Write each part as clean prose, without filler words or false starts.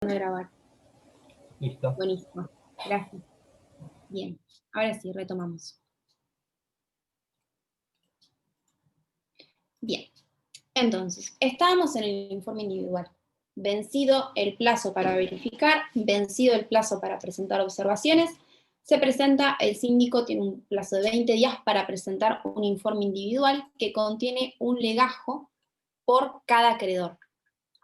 de grabar. Listo. Buenísimo. Gracias. Bien. Ahora sí, retomamos. Bien. Entonces, estábamos en el informe individual. Vencido el plazo para verificar, vencido el plazo para presentar observaciones, se presenta, el síndico tiene un plazo de 20 días para presentar un informe individual que contiene un legajo por cada acreedor.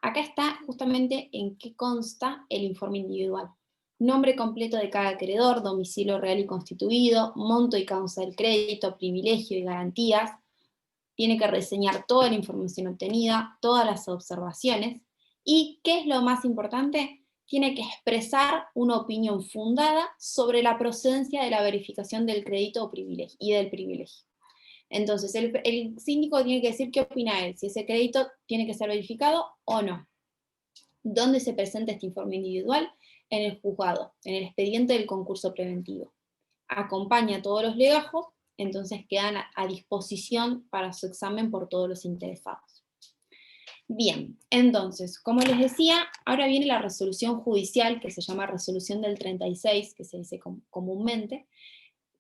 Acá está justamente en qué consta el informe individual. Nombre completo de cada acreedor, domicilio real y constituido, monto y causa del crédito, privilegio y garantías. Tiene que reseñar toda la información obtenida, todas las observaciones. Y, ¿qué es lo más importante? Tiene que expresar una opinión fundada sobre la procedencia de la verificación del crédito o privilegio, y del privilegio. Entonces, el síndico tiene que decir qué opina él, si ese crédito tiene que ser verificado o no. ¿Dónde se presenta este informe individual? En el juzgado, en el expediente del concurso preventivo. Acompaña todos los legajos, entonces quedan a disposición para su examen por todos los interesados. Bien, entonces, como les decía, ahora viene la resolución judicial, que se llama resolución del 36, que se dice comúnmente,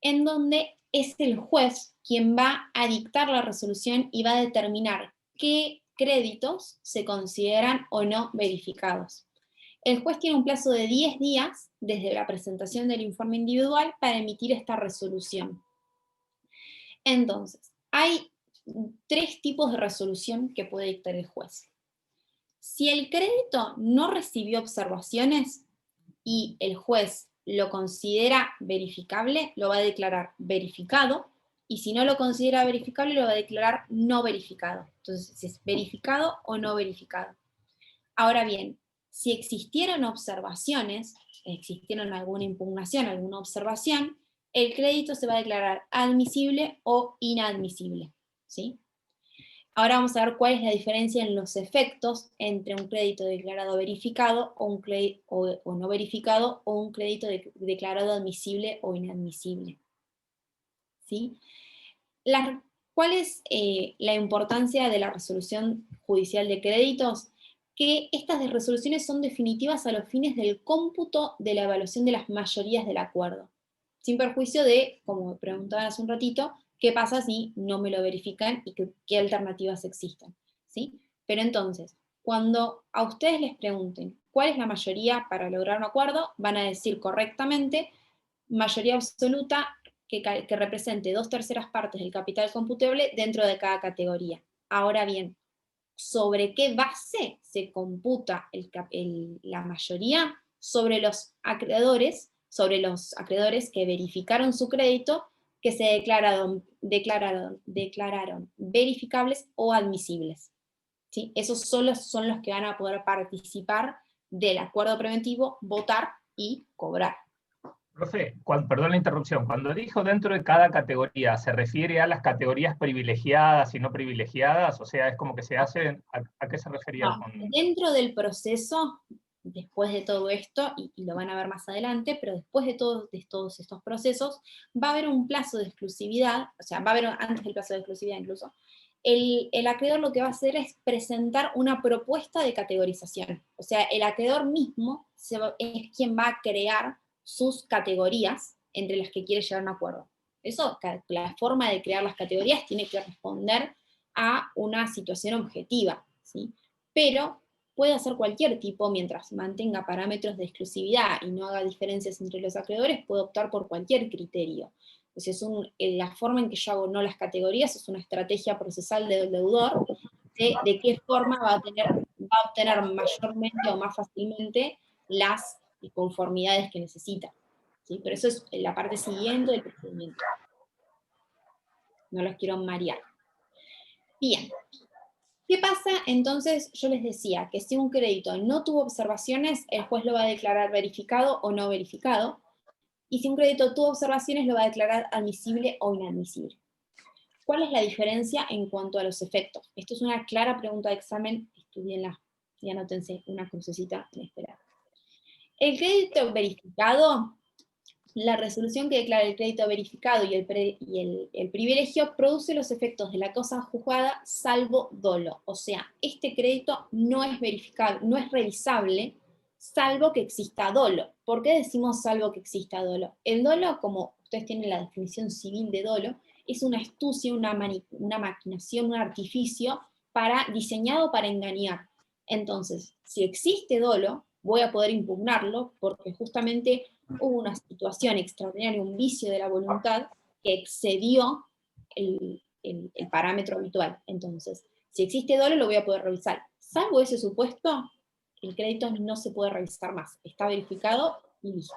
en donde es el juez quien va a dictar la resolución y va a determinar qué créditos se consideran o no verificados. El juez tiene un plazo de 10 días desde la presentación del informe individual para emitir esta resolución. Entonces, hay 3 tipos de resolución que puede dictar el juez. Si el crédito no recibió observaciones y el juez lo considera verificable, lo va a declarar verificado, y si no lo considera verificable, lo va a declarar no verificado. Entonces, si es verificado o no verificado. Ahora bien, si existieron observaciones, existieron alguna impugnación, alguna observación, el crédito se va a declarar admisible o inadmisible, ¿sí? Ahora vamos a ver cuál es la diferencia en los efectos entre un crédito declarado verificado o, o no verificado, o un crédito declarado admisible o inadmisible, ¿sí? ¿Cuál es la importancia de la resolución judicial de créditos? Que estas resoluciones son definitivas a los fines del cómputo de la evaluación de las mayorías del acuerdo, sin perjuicio de, como preguntaban hace un ratito, qué pasa si no me lo verifican y qué alternativas existen, ¿sí? Pero entonces, cuando a ustedes les pregunten cuál es la mayoría para lograr un acuerdo, van a decir correctamente mayoría absoluta que represente 2/3 partes del capital computable dentro de cada categoría. Ahora bien, ¿sobre qué base se computa la mayoría? Sobre los acreedores que verificaron su crédito, que se declararon verificables o admisibles, ¿sí? Esos solos son los que van a poder participar del acuerdo preventivo, votar y cobrar. Profe, perdón la interrupción, cuando dijo dentro de cada categoría, ¿se refiere a las categorías privilegiadas y no privilegiadas? O sea, es como que se hace, ¿a qué se refería? No, dentro del proceso, después de todo esto, y lo van a ver más adelante, pero después de todos estos procesos, va a haber un plazo de exclusividad, o sea, va a haber antes del plazo de exclusividad incluso, el acreedor lo que va a hacer es presentar una propuesta de categorización. O sea, el acreedor mismo es quien va a crear sus categorías entre las que quiere llegar a un acuerdo. Eso, la forma de crear las categorías tiene que responder a una situación objetiva, ¿sí? Pero puede hacer cualquier tipo mientras mantenga parámetros de exclusividad y no haga diferencias entre los acreedores, puede optar por cualquier criterio. Entonces, la forma en que yo hago no las categorías es una estrategia procesal del deudor de qué forma va a obtener mayormente o más fácilmente las conformidades que necesita, ¿sí? Pero eso es la parte siguiente del procedimiento. No los quiero marear. Bien. ¿Qué pasa? Entonces, yo les decía que si un crédito no tuvo observaciones, el juez lo va a declarar verificado o no verificado, y si un crédito tuvo observaciones, lo va a declarar admisible o inadmisible. ¿Cuál es la diferencia en cuanto a los efectos? Esto es una clara pregunta de examen, estudienla y anótense una crucecita en espera. El crédito verificado, la resolución que declara el crédito verificado y el privilegio produce los efectos de la cosa juzgada salvo dolo. O sea, este crédito no es verificable, no es revisable salvo que exista dolo. ¿Por qué decimos salvo que exista dolo? El dolo, como ustedes tienen la definición civil de dolo, es una astucia, una maquinación, un artificio diseñado para engañar. Entonces, si existe dolo, voy a poder impugnarlo porque justamente hubo una situación extraordinaria, un vicio de la voluntad que excedió el parámetro habitual. Entonces, si existe dolo, lo voy a poder revisar. Salvo ese supuesto, el crédito no se puede revisar más. Está verificado y listo.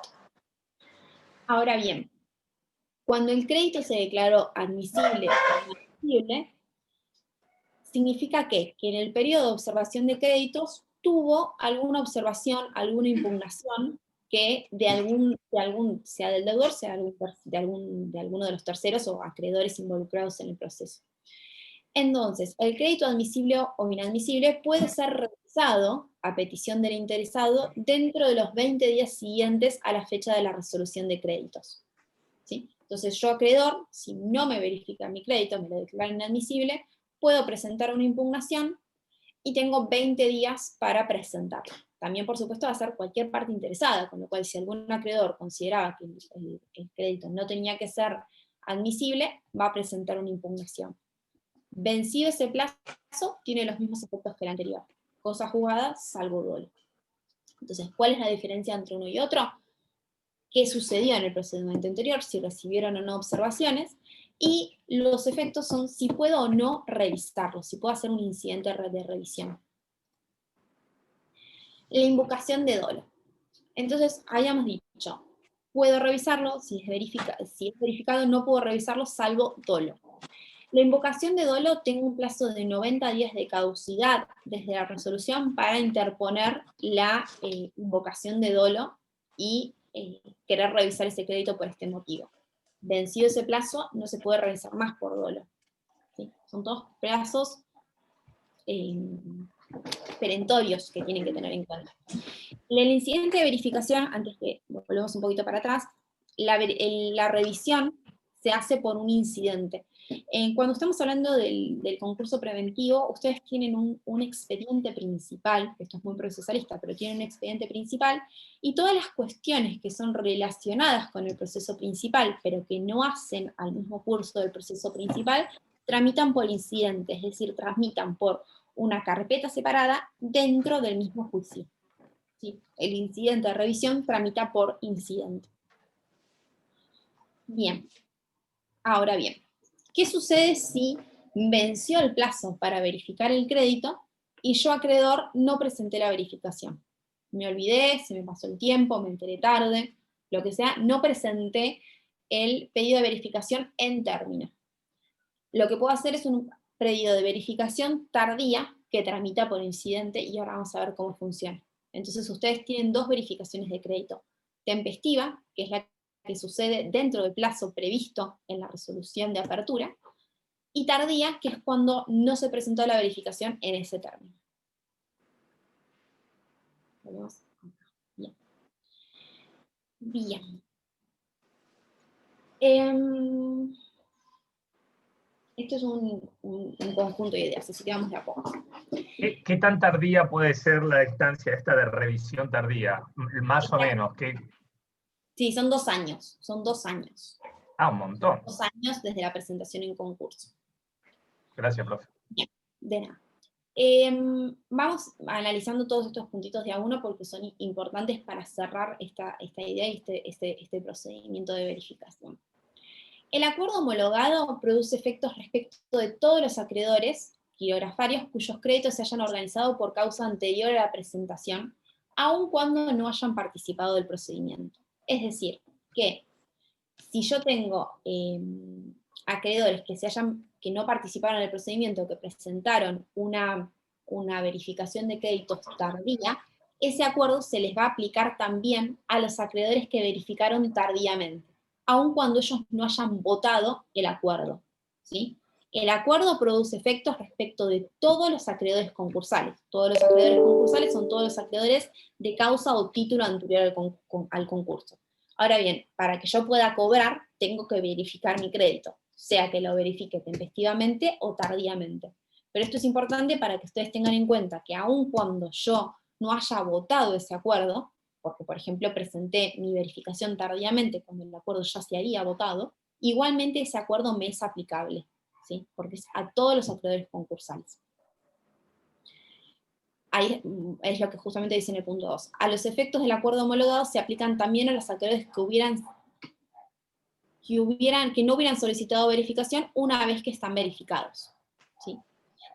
Ahora bien, cuando el crédito se declaró admisible o inadmisible, significa que en el periodo de observación de créditos tuvo alguna observación, alguna impugnación que sea del deudor, sea de alguno de los terceros o acreedores involucrados en el proceso. Entonces, el crédito admisible o inadmisible puede ser revisado a petición del interesado dentro de los 20 días siguientes a la fecha de la resolución de créditos. ¿Sí? Entonces, yo acreedor, si no me verifica mi crédito, me lo declara inadmisible, puedo presentar una impugnación y tengo 20 días para presentarla. También, por supuesto, va a ser cualquier parte interesada, con lo cual si algún acreedor consideraba que el crédito no tenía que ser admisible, va a presentar una impugnación. Vencido ese plazo, tiene los mismos efectos que el anterior. Cosa jugada, salvo dolo. Entonces, ¿cuál es la diferencia entre uno y otro? ¿Qué sucedió en el procedimiento anterior? Si recibieron o no observaciones. Y los efectos son si puedo o no revisarlo, si puedo hacer un incidente de revisión. La invocación de dolo. Entonces, habíamos dicho, puedo revisarlo, si es verificado, no puedo revisarlo salvo dolo. La invocación de dolo tengo un plazo de 90 días de caducidad desde la resolución para interponer la invocación de dolo y querer revisar ese crédito por este motivo. Vencido ese plazo, no se puede revisar más por dolo. ¿Sí? Son todos plazos perentorios que tienen que tener en cuenta. El incidente de verificación, antes que volvemos un poquito para atrás, la revisión se hace por un incidente. Cuando estamos hablando del concurso preventivo, ustedes tienen un expediente principal, esto es muy procesalista, pero tienen un expediente principal, y todas las cuestiones que son relacionadas con el proceso principal, pero que no hacen al mismo curso del proceso principal, tramitan por incidente, es decir, tramitan por una carpeta separada dentro del mismo juicio. ¿Sí? El incidente de revisión tramita por incidente. Bien. Ahora bien, ¿qué sucede si venció el plazo para verificar el crédito y yo, acreedor, no presenté la verificación? Me olvidé, se me pasó el tiempo, me enteré tarde, lo que sea, no presenté el pedido de verificación en término. Lo que puedo hacer es un pedido de verificación tardía que tramita por incidente y ahora vamos a ver cómo funciona. Entonces ustedes tienen dos verificaciones de crédito. Tempestiva, que es la que sucede dentro del plazo previsto en la resolución de apertura, y tardía, que es cuando no se presentó la verificación en ese término. Bien. Bien. Esto es un conjunto de ideas, así que vamos de a poco. ¿Qué tan tardía puede ser la distancia esta de revisión tardía? Más o menos. Sí, son 2 años. Son 2 años. Ah, un montón. 2 años desde la presentación en concurso. Gracias, profe. Bien, de nada. Vamos analizando todos estos puntitos de a uno porque son importantes para cerrar esta idea y este procedimiento de verificación. El acuerdo homologado produce efectos respecto de todos los acreedores quirografarios cuyos créditos se hayan organizado por causa anterior a la presentación, aun cuando no hayan participado del procedimiento. Es decir, que si yo tengo acreedores que no participaron en el procedimiento, que presentaron una verificación de créditos tardía, ese acuerdo se les va a aplicar también a los acreedores que verificaron tardíamente, aun cuando ellos no hayan votado el acuerdo. ¿Sí? El acuerdo produce efectos respecto de todos los acreedores concursales. Todos los acreedores concursales son todos los acreedores de causa o título anterior al concurso. Ahora bien, para que yo pueda cobrar, tengo que verificar mi crédito, sea que lo verifique tempestivamente o tardíamente. Pero esto es importante para que ustedes tengan en cuenta que aun cuando yo no haya votado ese acuerdo, porque por ejemplo presenté mi verificación tardíamente cuando el acuerdo ya se había votado, igualmente ese acuerdo me es aplicable, ¿sí? Porque es a todos los acreedores concursales. Ahí es lo que justamente dice en el punto 2. A los efectos del acuerdo homologado se aplican también a los acreedores que no hubieran solicitado verificación una vez que están verificados, ¿sí?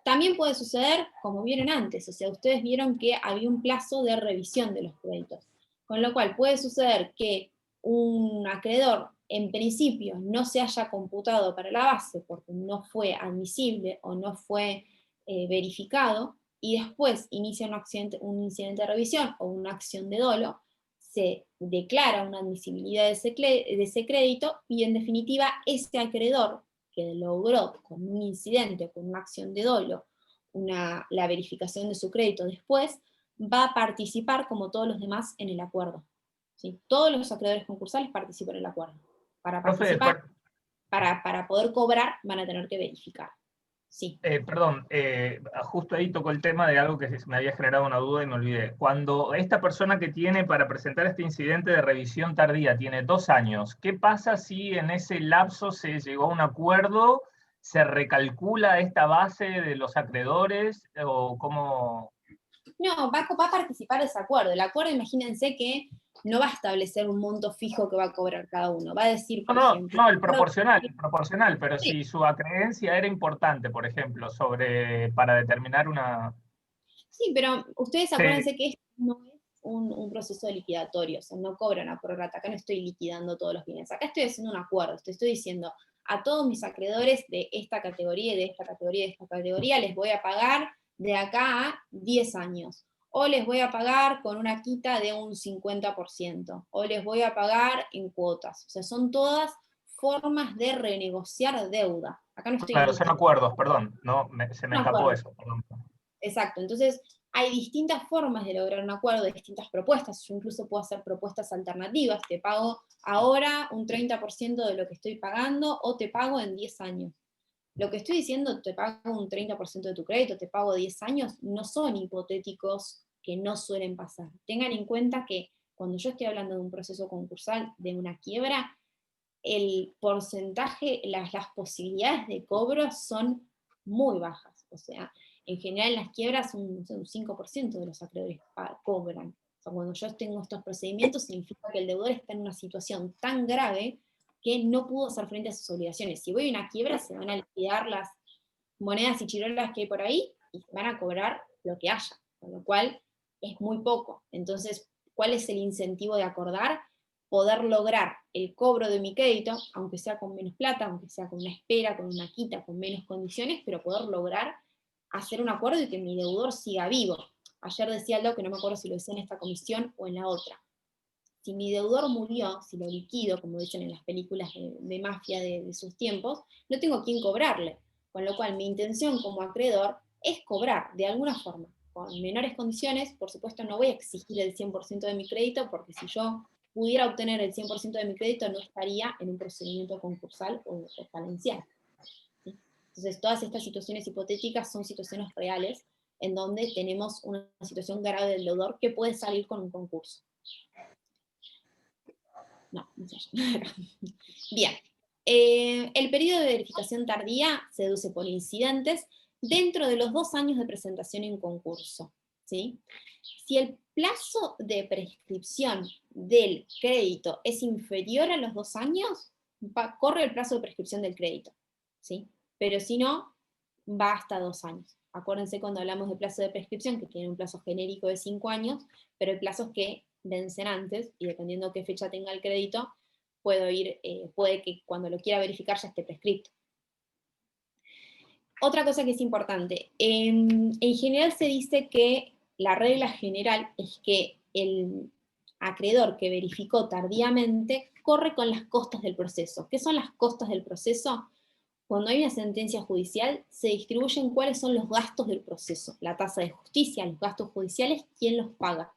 También puede suceder, como vieron antes, o sea, ustedes vieron que había un plazo de revisión de los créditos, con lo cual puede suceder que un acreedor en principio no se haya computado para la base porque no fue admisible o no fue verificado, y después inicia un incidente de revisión o una acción de dolo, se declara una admisibilidad de ese crédito, y en definitiva ese acreedor que logró con un incidente o con una acción de dolo la verificación de su crédito después, va a participar como todos los demás en el acuerdo, ¿sí? Todos los acreedores concursales participan en el acuerdo. Para Profe, participar, para poder cobrar, van a tener que verificar. Sí. Perdón, justo ahí tocó el tema de algo que me había generado una duda y me olvidé. Cuando esta persona que tiene para presentar este incidente de revisión tardía tiene 2 años, ¿qué pasa si en ese lapso se llegó a un acuerdo, se recalcula esta base de los acreedores o cómo? No, va a participar de ese acuerdo. El acuerdo, imagínense que no va a establecer un monto fijo que va a cobrar cada uno. Va a decir, por ejemplo... No, el proporcional, pero sí. Si su acreencia era importante, por ejemplo, para determinar una... Sí, pero ustedes Sí, acuérdense que esto no es un proceso liquidatorio, o sea, no cobran a prorrata, acá no estoy liquidando todos los bienes, acá estoy haciendo un acuerdo, te estoy diciendo a todos mis acreedores de esta categoría, de esta categoría, de esta categoría, les voy a pagar de acá a 10 años, o les voy a pagar con una quita de un 50%, o les voy a pagar en cuotas, o sea, son todas formas de renegociar deuda. Acá no estoy claro, son liquidando. acuerdos, perdón, no, se me Un escapó acuerdo. eso, perdón. Exacto, entonces hay distintas formas de lograr un acuerdo, distintas propuestas. Yo incluso puedo hacer propuestas alternativas. Te pago ahora un 30% de lo que estoy pagando, o te pago en 10 años. Lo que estoy diciendo, te pago un 30% de tu crédito, te pago 10 años, no son hipotéticos que no suelen pasar. Tengan en cuenta que cuando yo estoy hablando de un proceso concursal, de una quiebra, el porcentaje, las posibilidades de cobro son muy bajas. O sea, en general en las quiebras un 5% de los acreedores cobran. O sea, cuando yo tengo estos procedimientos, significa que el deudor está en una situación tan grave que no pudo hacer frente a sus obligaciones. Si voy a una quiebra, se van a liquidar las monedas y chirolas que hay por ahí y van a cobrar lo que haya, con lo cual es muy poco. Entonces, ¿cuál es el incentivo de acordar? Poder lograr el cobro de mi crédito, aunque sea con menos plata, aunque sea con una espera, con una quita, con menos condiciones, pero poder lograr hacer un acuerdo y que mi deudor siga vivo. Ayer decía algo que no me acuerdo si lo decía en esta comisión o en la otra. Si mi deudor murió, si lo liquido, como dicen en las películas de mafia de sus tiempos, no tengo quien cobrarle. Con lo cual mi intención como acreedor es cobrar de alguna forma, con menores condiciones. Por supuesto no voy a exigir el 100% de mi crédito, porque si yo pudiera obtener el 100% de mi crédito no estaría en un procedimiento concursal o falencial. ¿Sí? Entonces todas estas situaciones hipotéticas son situaciones reales en donde tenemos una situación grave del deudor que puede salir con un concurso. No, no sé. Bien. El periodo de verificación tardía se deduce por incidentes dentro de los 2 años de presentación en concurso, ¿sí? Si el plazo de prescripción del crédito es inferior a los 2 años, corre el plazo de prescripción del crédito, ¿sí? Pero si no, va hasta 2 años. Acuérdense cuando hablamos de plazo de prescripción, que tiene un plazo genérico de 5 años, pero hay plazos que vencen antes, y dependiendo qué fecha tenga el crédito, puede que cuando lo quiera verificar ya esté prescripto. Otra cosa que es importante, en general se dice que la regla general es que el acreedor que verificó tardíamente corre con las costas del proceso. ¿Qué son las costas del proceso? Cuando hay una sentencia judicial, se distribuyen cuáles son los gastos del proceso, la tasa de justicia, los gastos judiciales, quién los paga.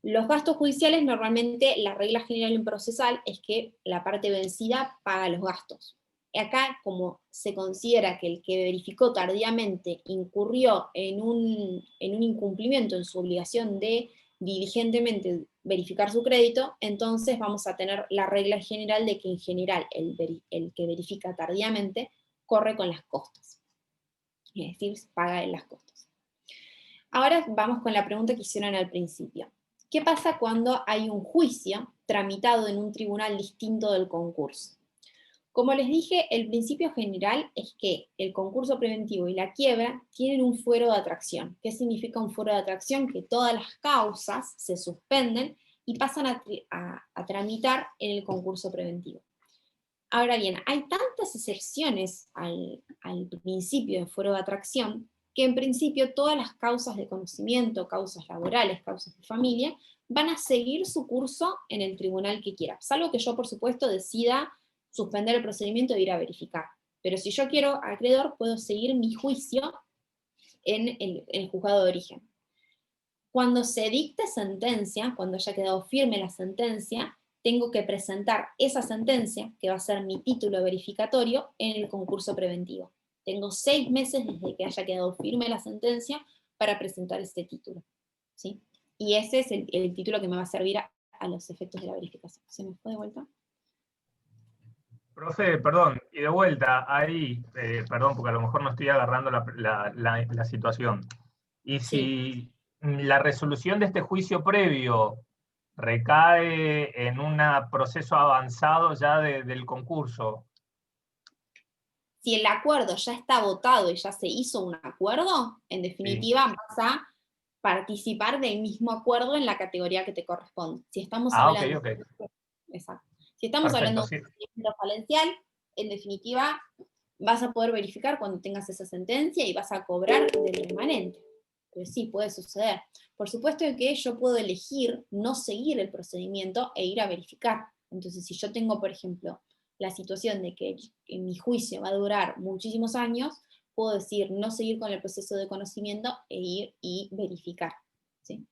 Los gastos judiciales, normalmente la regla general en procesal es que la parte vencida paga los gastos. Acá, como se considera que el que verificó tardíamente incurrió en un incumplimiento en su obligación de diligentemente verificar su crédito, entonces vamos a tener la regla general de que en general el que verifica tardíamente corre con las costas, es decir, paga las costas. Ahora vamos con la pregunta que hicieron al principio. ¿Qué pasa cuando hay un juicio tramitado en un tribunal distinto del concurso? Como les dije, el principio general es que el concurso preventivo y la quiebra tienen un fuero de atracción. ¿Qué significa un fuero de atracción? Que todas las causas se suspenden y pasan a tramitar en el concurso preventivo. Ahora bien, hay tantas excepciones al principio de fuero de atracción que en principio todas las causas de conocimiento, causas laborales, causas de familia, van a seguir su curso en el tribunal que quiera. Salvo que yo, por supuesto, decida suspender el procedimiento e ir a verificar. Pero si yo quiero acreedor, puedo seguir mi juicio en el juzgado de origen. Cuando se dicte sentencia, cuando haya quedado firme la sentencia, tengo que presentar esa sentencia, que va a ser mi título verificatorio, en el concurso preventivo. Tengo 6 meses desde que haya quedado firme la sentencia para presentar este título, ¿sí? Y ese es el título que me va a servir a los efectos de la verificación. ¿Se me fue de vuelta? Profe, perdón, y de vuelta, ahí, perdón, porque a lo mejor no estoy agarrando la situación. Y si la resolución de este juicio previo recae en un proceso avanzado ya del concurso. Si el acuerdo ya está votado y ya se hizo un acuerdo, en definitiva vas a participar del mismo acuerdo en la categoría que te corresponde. Si estamos hablando, Okay. Exacto. Si estamos hablando de un procedimiento falencial, en definitiva vas a poder verificar cuando tengas esa sentencia y vas a cobrar del remanente. Pero sí, puede suceder. Por supuesto que yo puedo elegir no seguir el procedimiento e ir a verificar. Entonces, si yo tengo, por ejemplo, la situación de que mi juicio va a durar muchísimos años, puedo decir no seguir con el proceso de conocimiento e ir y verificar, ¿sí?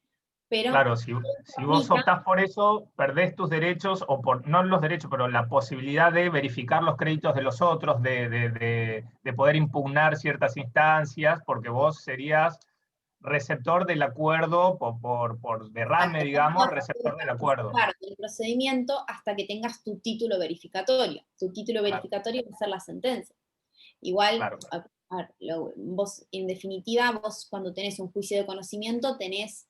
Pero, claro, si vos optás por eso, perdés tus derechos, no los derechos, pero la posibilidad de verificar los créditos de los otros, de poder impugnar ciertas instancias, porque vos serías receptor del acuerdo, por derrame, digamos, receptor del acuerdo. Del procedimiento hasta que tengas tu título verificatorio. Tu título verificatorio va a ser la sentencia. Igual, vos, en definitiva, vos cuando tenés un juicio de conocimiento tenés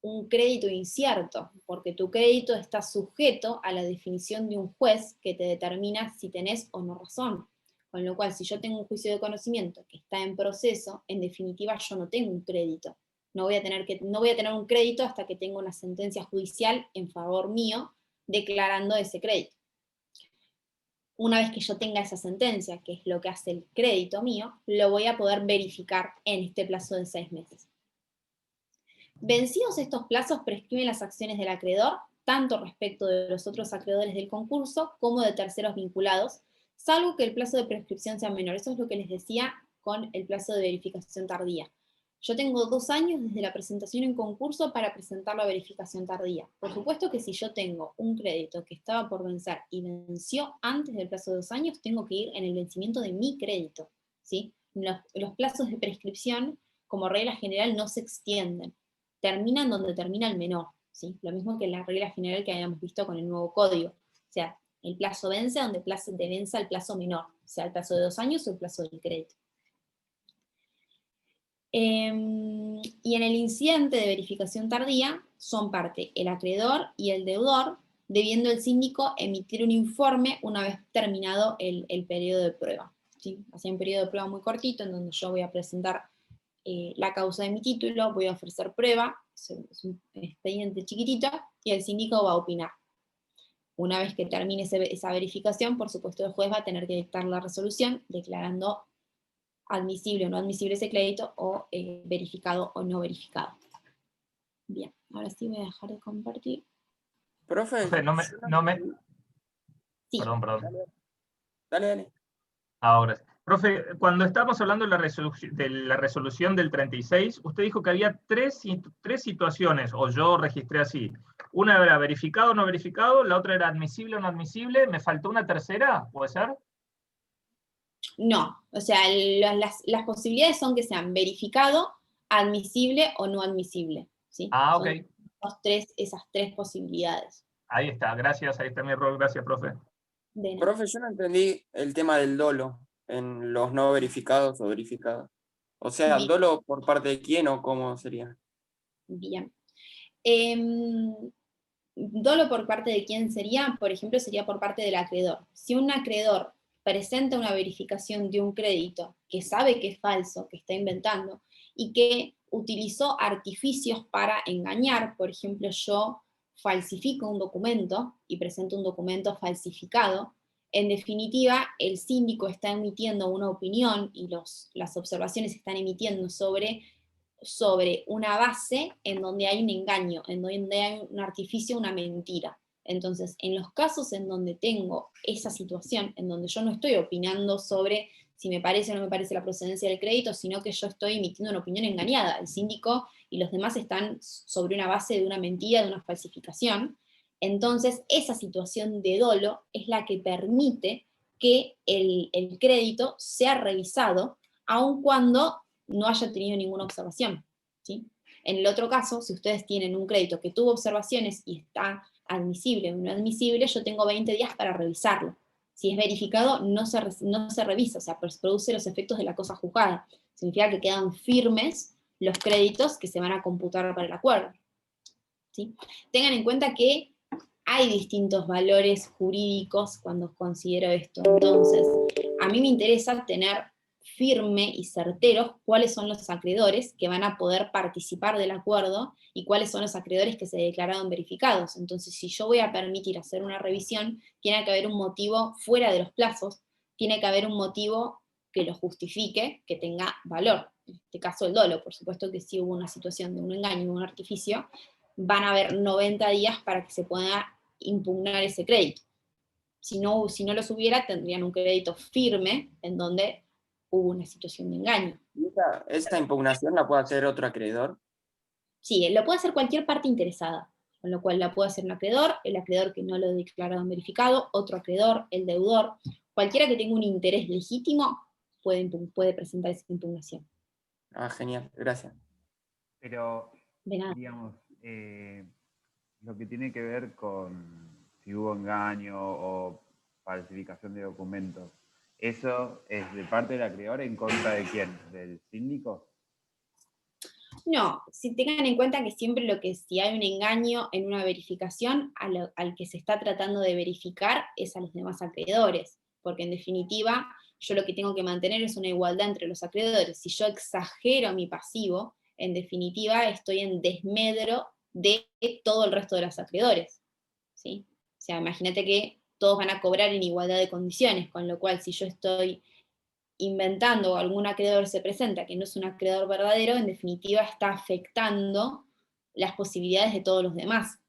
un crédito incierto, porque tu crédito está sujeto a la definición de un juez que te determina si tenés o no razón. Con lo cual, si yo tengo un juicio de conocimiento que está en proceso, en definitiva yo no tengo un crédito. No voy a tener un crédito hasta que tenga una sentencia judicial en favor mío declarando ese crédito. Una vez que yo tenga esa sentencia, que es lo que hace el crédito mío, lo voy a poder verificar en este plazo de 6 meses. Vencidos estos plazos, prescriben las acciones del acreedor, tanto respecto de los otros acreedores del concurso como de terceros vinculados, salvo que el plazo de prescripción sea menor. Eso es lo que les decía con el plazo de verificación tardía. Yo tengo 2 años desde la presentación en concurso para presentar la verificación tardía. Por supuesto que si yo tengo un crédito que estaba por vencer y venció antes del plazo de 2 años, tengo que ir en el vencimiento de mi crédito, ¿sí? Los plazos de prescripción, como regla general, no se extienden. Terminan donde termina el menor, ¿sí? Lo mismo que la regla general que habíamos visto con el nuevo código. O sea, el plazo vence donde venza el plazo menor, sea el plazo de 2 años o el plazo del crédito. Y en el incidente de verificación tardía son parte el acreedor y el deudor, debiendo el síndico emitir un informe una vez terminado el periodo de prueba, ¿sí? Hace un periodo de prueba muy cortito en donde yo voy a presentar la causa de mi título, voy a ofrecer prueba, es un expediente chiquitito, y el síndico va a opinar. Una vez que termine esa verificación, por supuesto el juez va a tener que dictar la resolución declarando admisible o no admisible ese crédito, o verificado o no verificado. Bien, ahora sí voy a dejar de compartir. Profe, no me... Sí. Perdón. Dale. Ahora, profe, cuando estábamos hablando de la resolución del 36, usted dijo que había tres situaciones, o yo registré así. Una era verificado o no verificado, la otra era admisible o no admisible, ¿me faltó una tercera? ¿Puede ser? No, o sea, las posibilidades son que sean verificado, admisible o no admisible, ¿sí? Ah, Son ok. esas tres posibilidades. Ahí está, gracias, ahí está mi error, gracias, profe. De nada. Profe, yo no entendí el tema del dolo en los no verificados o verificados. O sea, Bien. ¿dolo por parte de quién o cómo sería? Bien. Dolo por parte de quién sería, por ejemplo, sería por parte del acreedor. Si un acreedor presenta una verificación de un crédito que sabe que es falso, que está inventando, y que utilizó artificios para engañar, por ejemplo, yo falsifico un documento y presento un documento falsificado, en definitiva, el síndico está emitiendo una opinión y las observaciones están emitiendo sobre una base en donde hay un engaño, en donde hay un artificio, una mentira. Entonces, en los casos en donde tengo esa situación, en donde yo no estoy opinando sobre si me parece o no me parece la procedencia del crédito, sino que yo estoy emitiendo una opinión engañada. El síndico y los demás están sobre una base de una mentira, de una falsificación. Entonces, esa situación de dolo es la que permite que el crédito sea revisado, aun cuando no haya tenido ninguna observación, ¿sí? En el otro caso, si ustedes tienen un crédito que tuvo observaciones y está admisible o no admisible, yo tengo 20 días para revisarlo. Si es verificado, no se revisa, o sea, produce los efectos de la cosa juzgada. Significa que quedan firmes los créditos que se van a computar para el acuerdo, ¿sí? Tengan en cuenta que hay distintos valores jurídicos cuando considero esto. Entonces, a mí me interesa tener firme y certeros cuáles son los acreedores que van a poder participar del acuerdo y cuáles son los acreedores que se declararon verificados. Entonces, si yo voy a permitir hacer una revisión, tiene que haber un motivo fuera de los plazos, tiene que haber un motivo que lo justifique, que tenga valor. En este caso, el dolo, por supuesto que si hubo una situación de un engaño, un artificio, van a haber 90 días para que se pueda impugnar ese crédito. Si no los hubiera, tendrían un crédito firme en donde hubo una situación de engaño. ¿Y esta impugnación la puede hacer otro acreedor? Sí, lo puede hacer cualquier parte interesada, con lo cual la puede hacer un acreedor, el acreedor que no lo declarado verificado, otro acreedor, el deudor, cualquiera que tenga un interés legítimo puede presentar esa impugnación. Ah, genial, gracias. Pero, De nada. digamos, lo que tiene que ver con si hubo engaño o falsificación de documentos, ¿eso es de parte del acreedor en contra de quién? ¿Del síndico? No, si tengan en cuenta que siempre si hay un engaño en una verificación, al que se está tratando de verificar es a los demás acreedores, porque en definitiva yo lo que tengo que mantener es una igualdad entre los acreedores. Si yo exagero mi pasivo, en definitiva estoy en desmedro de todo el resto de los acreedores, ¿sí? O sea, imagínate que todos van a cobrar en igualdad de condiciones, con lo cual si yo estoy inventando o algún acreedor se presenta que no es un acreedor verdadero, en definitiva está afectando las posibilidades de todos los demás.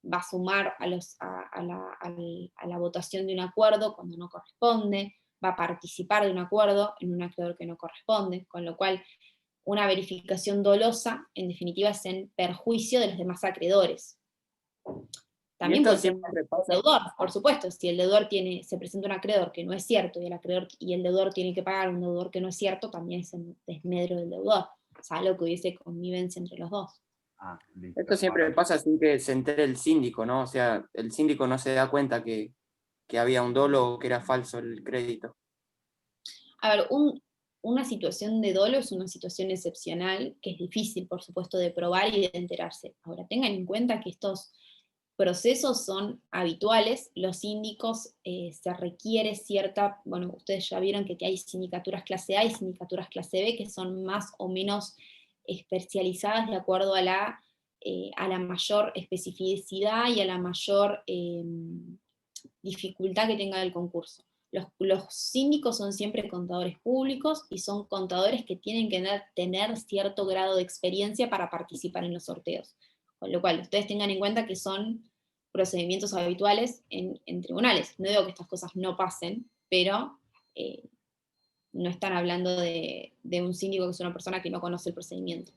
Va a sumar a la votación de un acuerdo cuando no corresponde, va a participar de un acuerdo en un acreedor que no corresponde, con lo cual una verificación dolosa, en definitiva, es en perjuicio de los demás acreedores. También puede ser siempre pasa. deudor, por supuesto, si el deudor se presenta un acreedor que no es cierto y el deudor tiene que pagar un deudor que no es cierto, también es en desmedro del deudor, salvo que hubiese convivencia entre los dos. Ah, listo. Esto siempre pasa sin que se entere el síndico, ¿no? O sea, el síndico no se da cuenta que había un dolo o que era falso el crédito. A ver, una situación de dolo es una situación excepcional que es difícil, por supuesto, de probar y de enterarse. Ahora, tengan en cuenta que estos procesos son habituales, los síndicos se requiere cierta, bueno, ustedes ya vieron que hay sindicaturas clase A y sindicaturas clase B que son más o menos especializadas de acuerdo a la mayor especificidad y a la mayor dificultad que tenga el concurso. Los síndicos son siempre contadores públicos y son contadores que tienen que tener cierto grado de experiencia para participar en los sorteos. Con lo cual, ustedes tengan en cuenta que son procedimientos habituales en tribunales. No digo que estas cosas no pasen, pero no están hablando de un síndico que es una persona que no conoce el procedimiento.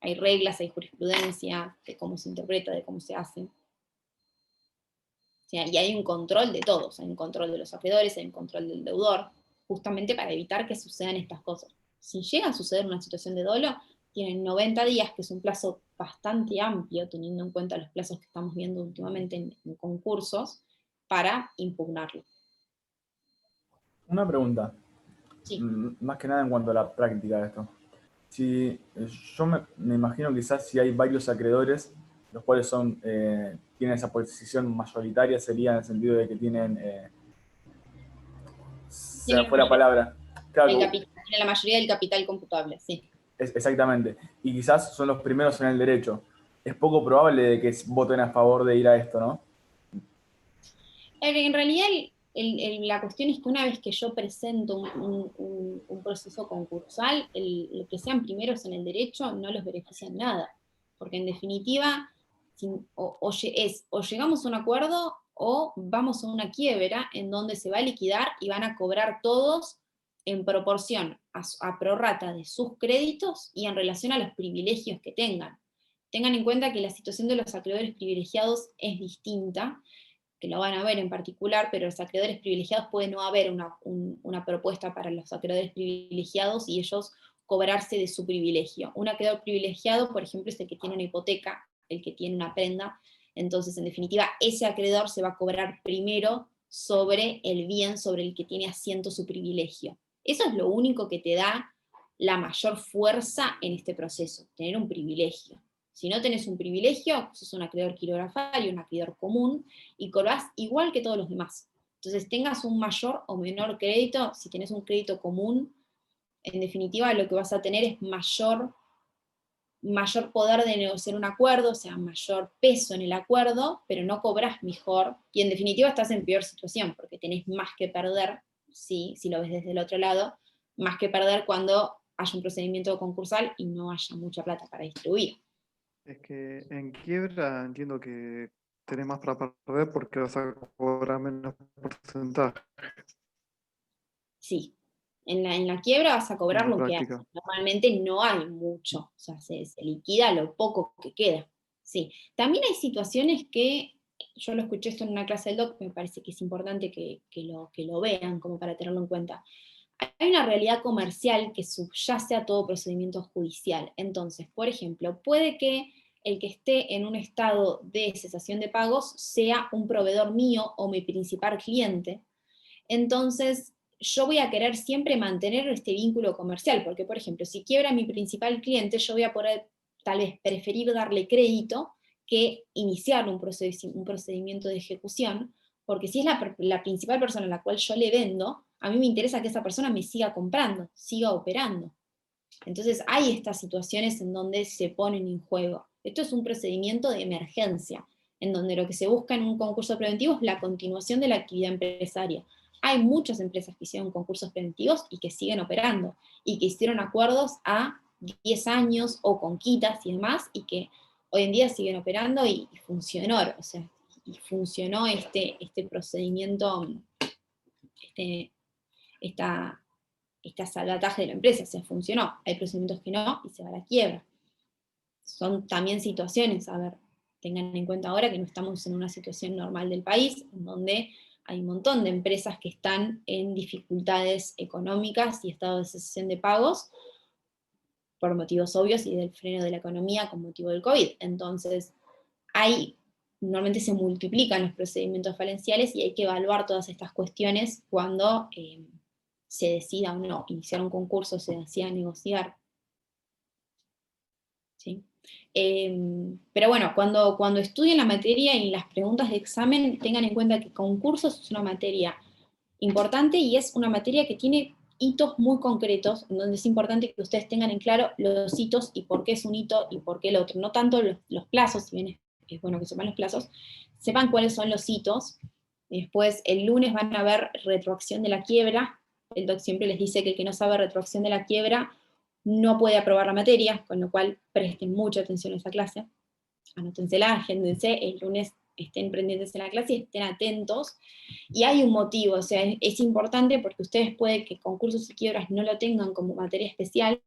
Hay reglas, hay jurisprudencia de cómo se interpreta, de cómo se hace. O sea, y hay un control de todos, hay un control de los acreedores, hay un control del deudor, justamente para evitar que sucedan estas cosas. Si llega a suceder una situación de dolo, tienen 90 días, que es un plazo bastante amplio, teniendo en cuenta los plazos que estamos viendo últimamente en concursos, para impugnarlo. Una pregunta, Sí. más que nada en cuanto a la práctica de esto. Si, yo me imagino quizás si hay varios acreedores, los cuales tienen esa posición mayoritaria, sería en el sentido de que tienen, se me fue la palabra. Claro, Tiene la mayoría del capital computable, sí. Exactamente. Y quizás son los primeros en el derecho. Es poco probable de que voten a favor de ir a esto, ¿no? En realidad, la cuestión es que una vez que yo presento un proceso concursal, el que sean primeros en el derecho no los beneficia en nada. Porque en definitiva, o llegamos a un acuerdo o vamos a una quiebra en donde se va a liquidar y van a cobrar todos en proporción a prorrata de sus créditos y en relación a los privilegios que tengan. Tengan en cuenta que la situación de los acreedores privilegiados es distinta, que lo van a ver en particular, pero los acreedores privilegiados puede no haber una propuesta para los acreedores privilegiados y ellos cobrarse de su privilegio. Un acreedor privilegiado, por ejemplo, es el que tiene una hipoteca, el que tiene una prenda, entonces en definitiva ese acreedor se va a cobrar primero sobre el bien sobre el que tiene asiento su privilegio. Eso es lo único que te da la mayor fuerza en este proceso, tener un privilegio. Si no tenés un privilegio, sos un acreedor quirografario, un acreedor común, y cobrás igual que todos los demás. Entonces, tengas un mayor o menor crédito, si tenés un crédito común, en definitiva lo que vas a tener es mayor poder de negociar un acuerdo, o sea, mayor peso en el acuerdo, pero no cobras mejor, y en definitiva estás en peor situación, porque tenés más que perder, si lo ves desde el otro lado, más que perder cuando haya un procedimiento concursal y no haya mucha plata para distribuir. Es que en quiebra entiendo que tenés más para perder porque vas a cobrar menos porcentaje Sí, en la quiebra vas a cobrar en la lo que hay. práctica. Normalmente no hay mucho, o sea, se liquida lo poco que queda. Sí. También hay situaciones que, yo lo escuché esto en una clase del DOC, me parece que es importante que lo vean, como para tenerlo en cuenta. Hay una realidad comercial que subyace a todo procedimiento judicial. Entonces, por ejemplo, puede que el que esté en un estado de cesación de pagos sea un proveedor mío o mi principal cliente. Entonces, yo voy a querer siempre mantener este vínculo comercial, porque, por ejemplo, si quiebra mi principal cliente, yo voy a poder, tal vez, preferir darle crédito que iniciar un procedimiento de ejecución, porque si es la principal persona a la cual yo le vendo, a mí me interesa que esa persona me siga comprando, siga operando. Entonces hay estas situaciones en donde se ponen en juego. Esto es un procedimiento de emergencia, en donde lo que se busca en un concurso preventivo es la continuación de la actividad empresaria. Hay muchas empresas que hicieron concursos preventivos y que siguen operando, y que hicieron acuerdos a 10 años o con quitas y demás, y que hoy en día siguen operando y funcionó, o sea, y funcionó este procedimiento, esta salvataje de la empresa, o sea, funcionó. Hay procedimientos que no, y se va a la quiebra. Son también situaciones, a ver, tengan en cuenta ahora que no estamos en una situación normal del país, en donde hay un montón de empresas que están en dificultades económicas y estado de cesación de pagos, por motivos obvios y del freno de la economía con motivo del COVID. Entonces, normalmente se multiplican los procedimientos falenciales y hay que evaluar todas estas cuestiones cuando se decida o no iniciar un concurso, se decida negociar. ¿Sí? Pero bueno, cuando estudien la materia y las preguntas de examen, tengan en cuenta que concursos es una materia importante y es una materia que tiene hitos muy concretos, en donde es importante que ustedes tengan en claro los hitos y por qué es un hito y por qué el otro. No tanto los plazos, si bien es bueno que sepan los plazos, sepan cuáles son los hitos. Después, el lunes van a ver retroacción de la quiebra. El doc siempre les dice que el que no sabe retroacción de la quiebra no puede aprobar la materia, con lo cual presten mucha atención a esa clase. Anótensela, agéndense, el lunes estén pendientes en la clase y estén atentos. Y hay un motivo, o sea, es importante porque ustedes pueden que concursos y quiebras no lo tengan como materia especial,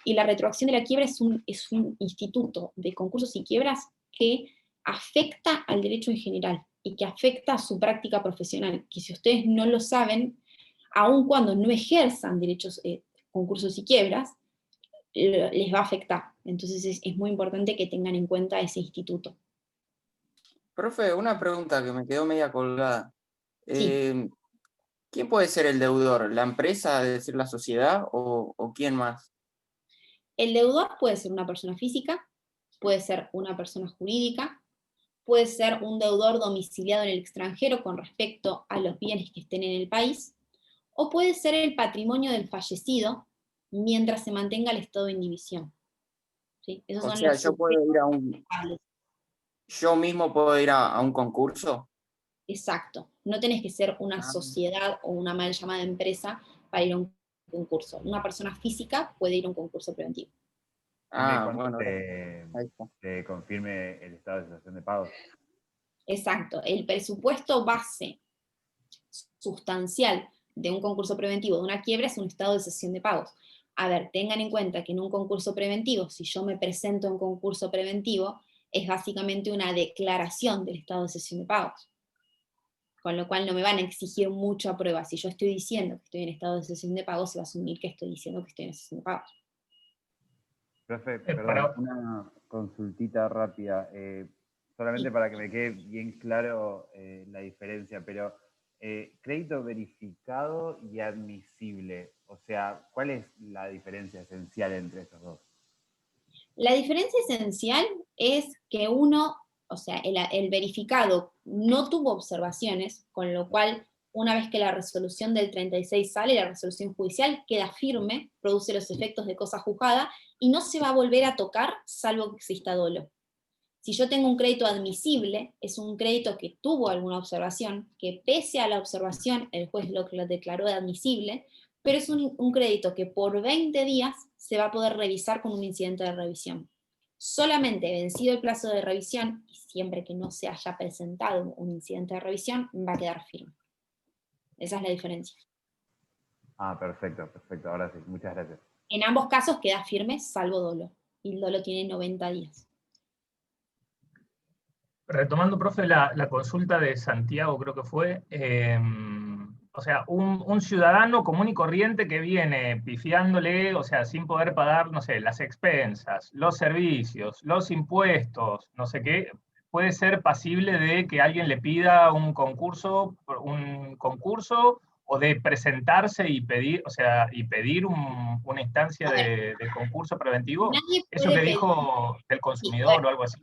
y la retroacción de la quiebra es un instituto de concursos y quiebras que afecta al derecho en general y que afecta a su práctica profesional, que si ustedes no lo saben, aun cuando no ejerzan derechos, concursos y quiebras, les va a afectar. Entonces es muy importante que tengan en cuenta ese instituto. Profe, una pregunta que me quedó media colgada. Sí. ¿Quién puede ser el deudor? ¿La empresa, es decir, la sociedad, o quién más? El deudor puede ser una persona física, puede ser una persona jurídica, puede ser un deudor domiciliado en el extranjero con respecto a los bienes que estén en el país, o puede ser el patrimonio del fallecido mientras se mantenga el estado de indivisión. ¿Sí? Esos O son sea, los sujetos principales. yo mismo puedo ir a un concurso. Exacto. No tenés que ser una Ah. sociedad o una mal llamada empresa para ir a un concurso. Una persona física puede ir a un concurso preventivo. Siempre y Ah, cuando bueno, ahí está. se confirme el estado de situación de pagos. Exacto. El presupuesto base sustancial de un concurso preventivo, de una quiebra, es un estado de cesión de pagos. A ver, tengan en cuenta que en un concurso preventivo, si yo me presento en un concurso preventivo, es básicamente una declaración del estado de cesión de pagos. Con lo cual no me van a exigir mucho a prueba. Si yo estoy diciendo que estoy en estado de cesión de pagos, se va a asumir que estoy diciendo que estoy en cesión de pagos. Profe, para- perdón, una consultita rápida, solamente Sí. para que me quede bien claro la diferencia, pero crédito verificado y admisible, o sea, ¿cuál es la diferencia esencial entre estos dos? La diferencia esencial es que uno, o sea, el verificado no tuvo observaciones, con lo cual, una vez que la resolución del 36 sale, la resolución judicial queda firme, produce los efectos de cosa juzgada, y no se va a volver a tocar salvo que exista dolo. Si yo tengo un crédito admisible, es un crédito que tuvo alguna observación, que pese a la observación el juez lo declaró admisible, pero es un crédito que por 20 días se va a poder revisar con un incidente de revisión. Solamente vencido el plazo de revisión, y siempre que no se haya presentado un incidente de revisión, va a quedar firme. Esa es la diferencia. Ah, perfecto, perfecto, ahora sí, muchas gracias. En ambos casos queda firme, salvo dolo, y el dolo tiene 90 días. Retomando, profe, la consulta de Santiago, creo que fue, o sea, un ciudadano común y corriente que viene pifiándole, o sea, sin poder pagar, no sé, las expensas, los servicios, los impuestos, no sé qué, puede ser pasible de que alguien le pida un concurso o de presentarse y pedir, o sea, y pedir una instancia A ver, de concurso preventivo. nadie Eso puede que pedir. dijo del Sí, consumidor o algo así.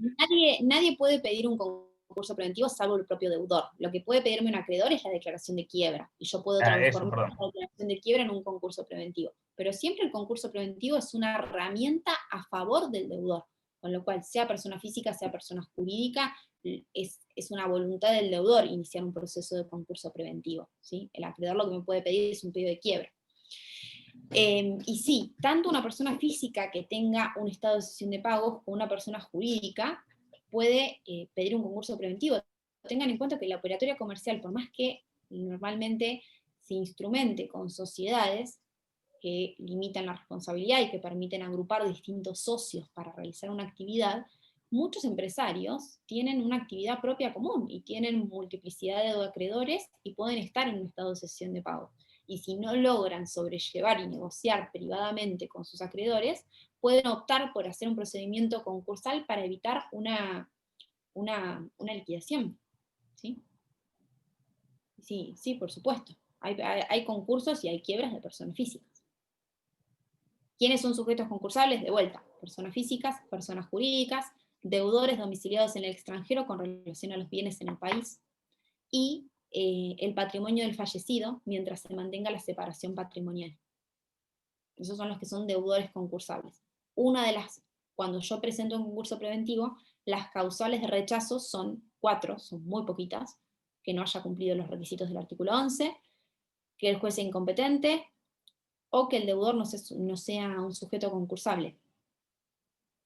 nadie puede pedir un concurso preventivo salvo el propio deudor. Lo que puede pedirme un acreedor es la declaración de quiebra, y yo puedo Eso, transformar perdón. la declaración de quiebra en un concurso preventivo. Pero siempre el concurso preventivo es una herramienta a favor del deudor, con lo cual, sea persona física, sea persona jurídica, es una voluntad del deudor iniciar un proceso de concurso preventivo, ¿sí? El acreedor lo que me puede pedir es un pedido de quiebra. Y sí, tanto una persona física que tenga un estado de cesión de pagos como una persona jurídica puede pedir un concurso preventivo. Tengan en cuenta que la operatoria comercial, por más que normalmente se instrumente con sociedades que limitan la responsabilidad y que permiten agrupar distintos socios para realizar una actividad, muchos empresarios tienen una actividad propia común y tienen multiplicidad de acreedores y pueden estar en un estado de cesión de pagos. Y si no logran sobrellevar y negociar privadamente con sus acreedores, pueden optar por hacer un procedimiento concursal para evitar una liquidación. ¿Sí? Sí, sí, por supuesto. Hay concursos y hay quiebras de personas físicas. ¿Quiénes son sujetos concursables? De vuelta, personas físicas, personas jurídicas, deudores domiciliados en el extranjero con relación a los bienes en el país, y el patrimonio del fallecido mientras se mantenga la separación patrimonial. Esos son los que son deudores concursables. Cuando yo presento un concurso preventivo, las causales de rechazo son 4, son muy poquitas: que no haya cumplido los requisitos del artículo 11, que el juez sea incompetente, o que el deudor no sea un sujeto concursable.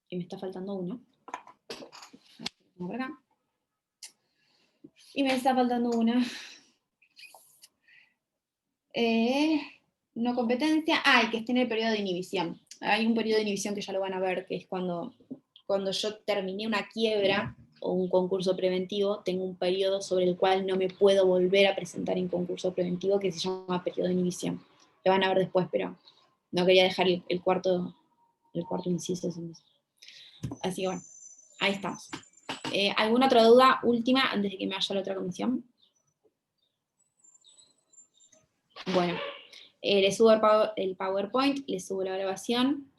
Y me está faltando uno. Y me está faltando una. No competencia. Y que esté en el periodo de inhibición. Hay un periodo de inhibición que ya lo van a ver, que es cuando yo terminé una quiebra o un concurso preventivo, tengo un periodo sobre el cual no me puedo volver a presentar en concurso preventivo, que se llama periodo de inhibición. Lo van a ver después, pero no quería dejar el cuarto inciso sin eso. Así que bueno, ahí estamos. ¿Alguna otra duda última antes de que me vaya a la otra comisión? Bueno, le subo el PowerPoint, le subo la grabación.